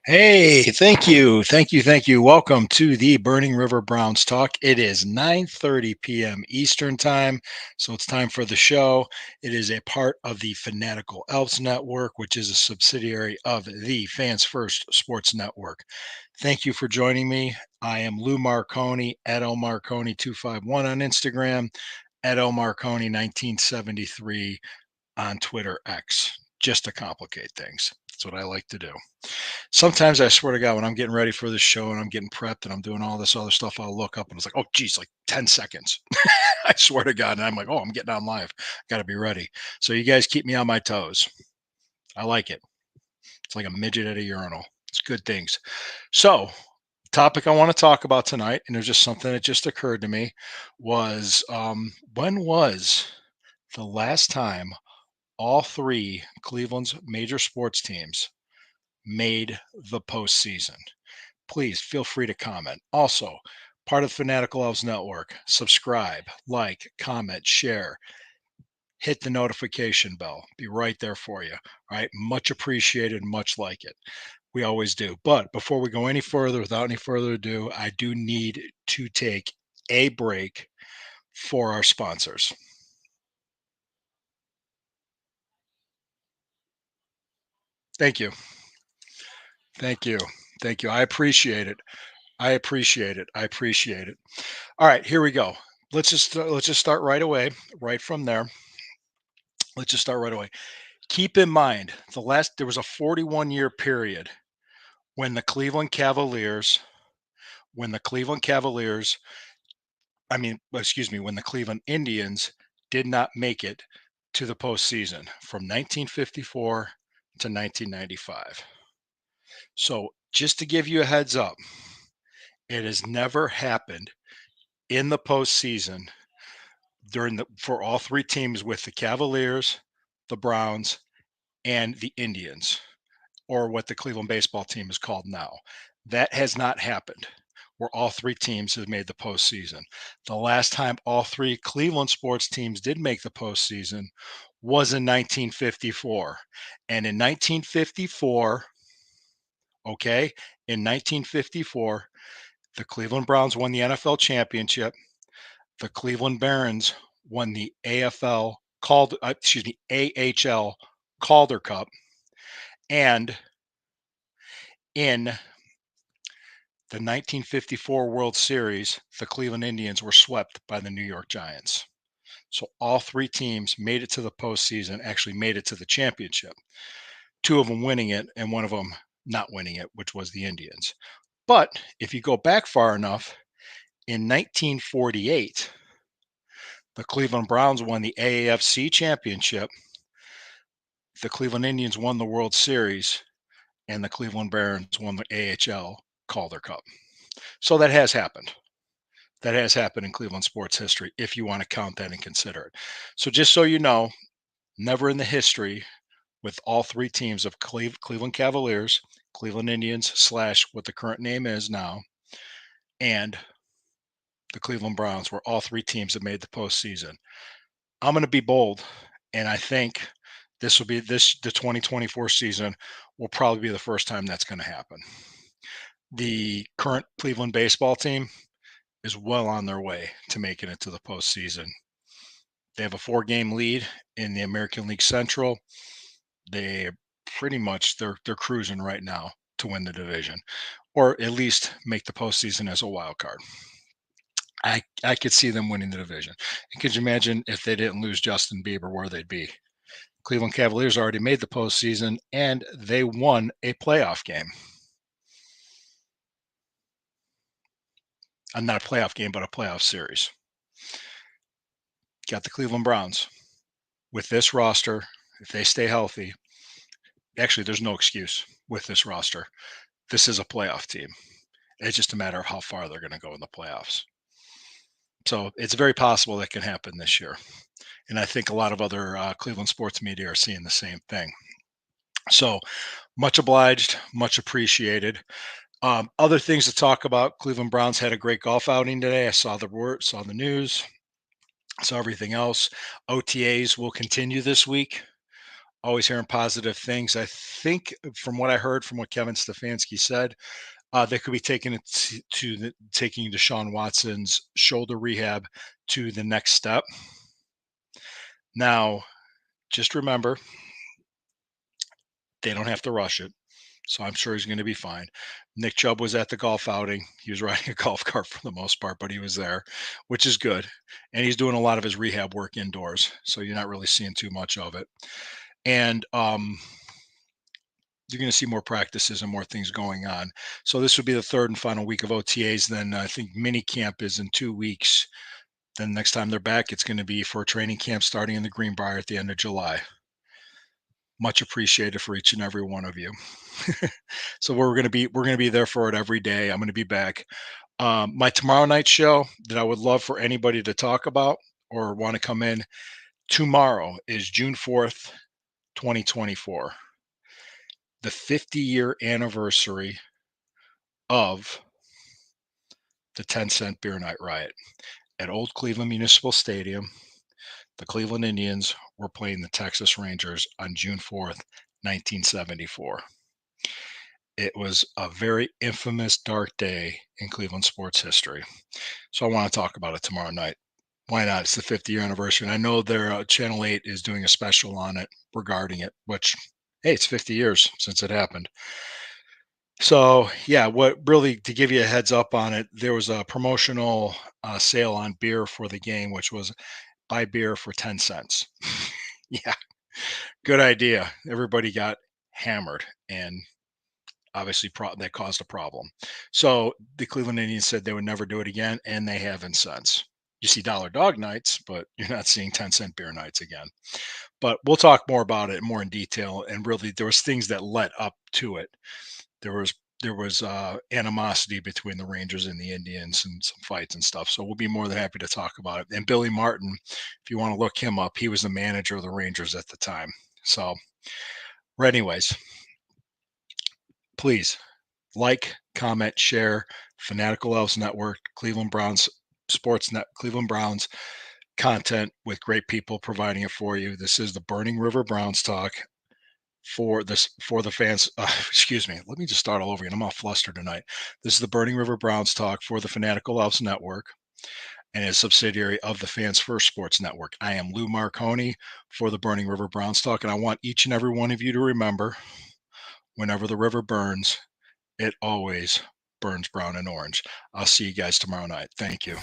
Hey, thank you. Thank you. Thank you. Welcome to the Burning River Browns Talk. It is 9:30 p.m. Eastern Time, so it's time for the show. It is a part of the Fanatical Elves Network, which is a subsidiary of the Fans First Sports Network. Thank you for joining me. I am Lou Marconi, at Marconi251 on Instagram, at Marconi 1973 on Twitter X, just to complicate things. That's what I like to do. Sometimes I swear to God, when I'm getting ready for this show and I'm getting prepped and I'm doing all this other stuff, I'll look up and it's like, oh, geez, like 10 seconds. I swear to God. And I'm like, oh, I'm getting on live. Got to be ready. So you guys keep me on my toes. I like it. It's like a midget at a urinal. It's good things. So, the topic I want to talk about tonight, and there's just something that just occurred to me, was when was the last time all three Cleveland's major sports teams made the postseason? Please feel free to comment. Also, part of Fanatical Elves Network, subscribe, like, comment, share, hit the notification bell. Be right there for you. All right. Much appreciated, much like it. We always do. But before we go any further, without any further ado, I do need to take a break for our sponsors. Thank you. Thank you. Thank you. I appreciate it. I appreciate it. I appreciate it. All right, here we go. Let's just start right away, right from there. Let's just start right away. Keep in mind, there was a 41-year period when the Cleveland Cavaliers, when the Cleveland Cavaliers, I mean, excuse me, when the Cleveland Indians did not make it to the postseason from 1954 to 1995. So, just to give you a heads up, it has never happened in the postseason for all three teams with the Cavaliers, the Browns, and the Indians, or what the Cleveland baseball team is called now. That has not happened where all three teams have made the postseason. The last time all three Cleveland sports teams did make the postseason was in 1954. And in 1954, okay, in 1954, the Cleveland Browns won the NFL championship. The Cleveland Barons won the AHL Calder Cup. And in the 1954 World Series, the Cleveland Indians were swept by the New York Giants. So all three teams made it to the postseason, actually made it to the championship. Two of them winning it and one of them not winning it, which was the Indians. But if you go back far enough, in 1948, the Cleveland Browns won the AAFC championship. The Cleveland Indians won the World Series, and the Cleveland Barons won the AHL Calder Cup. So that has happened. That has happened in Cleveland sports history, if you want to count that and consider it. So just so you know, never in the history with all three teams of Cleveland Cavaliers, Cleveland Indians slash what the current name is now, and the Cleveland Browns, where all three teams have made the postseason. I'm going to be bold, and I think the 2024 season will probably be the first time that's going to happen. The current Cleveland baseball team is well on their way to making it to the postseason. They have a 4-game lead in the American League Central. They pretty much they're cruising right now to win the division, or at least make the postseason as a wild card. I could see them winning the division. And could you imagine if they didn't lose Justin Bieber, where they'd be? Cleveland Cavaliers already made the postseason, and they won a playoff game. Not a playoff game, but a playoff series. Got the Cleveland Browns. With this roster, if they stay healthy, actually, there's no excuse with this roster. This is a playoff team. It's just a matter of how far they're going to go in the playoffs. So it's very possible that can happen this year. And I think a lot of other Cleveland sports media are seeing the same thing. So much obliged, much appreciated. Other things to talk about. Cleveland Browns had a great golf outing today. I saw the word, saw the news, saw everything else. OTAs will continue this week. Always hearing positive things. I think from what I heard from what Kevin Stefanski said, they could be taking it taking Deshaun Watson's shoulder rehab to the next step. Now, just remember, they don't have to rush it. So I'm sure he's going to be fine. Nick Chubb was at the golf outing. He was riding a golf cart for the most part, but he was there, which is good. And he's doing a lot of his rehab work indoors. So you're not really seeing too much of it. And you're going to see more practices and more things going on. So this would be the third and final week of OTAs. Then I think mini camp is in 2 weeks. Then next time they're back, it's going to be for a training camp starting in the Greenbrier at the end of July. Much appreciated for each and every one of you. So we're gonna be there for it every day. I'm gonna be back. My tomorrow night show that I would love for anybody to talk about or want to come in tomorrow is June 4th, 2024, the 50-year anniversary of the 10-cent beer night riot at Old Cleveland Municipal Stadium. The Cleveland Indians were playing the Texas Rangers on June 4th, 1974. It was a very infamous dark day in Cleveland sports history. So I want to talk about it tomorrow night. Why not? It's the 50-year anniversary. And I know their Channel 8 is doing a special on it regarding it, which, hey, it's 50 years since it happened. So, yeah, what really to give you a heads up on it, there was a promotional sale on beer for the game, which was buy beer for 10 cents. Yeah, good idea. Everybody got hammered. And obviously that caused a problem. So the Cleveland Indians said they would never do it again, and they haven't since. You see dollar dog nights, but you're not seeing 10-cent beer nights again. But we'll talk more about it more in detail. And really, there was things that led up to it. There was animosity between the Rangers and the Indians and some fights and stuff. So we'll be more than happy to talk about it. And Billy Martin, if you want to look him up, he was the manager of the Rangers at the time. So, anyways, please like, comment, share. Fanatical Elves Network, Cleveland Browns Sportsnet, Cleveland Browns content with great people providing it for you. This is the Burning River Browns talk for the fans. Excuse me. Let me just start all over again. I'm all flustered tonight. This is the Burning River Browns talk for the Fanatical Elves Network and a subsidiary of the Fans First Sports Network. I am Lou Marconi for the Burning River Browns talk, and I want each and every one of you to remember, whenever the river burns, it always burns brown and orange. I'll see you guys tomorrow night. Thank you.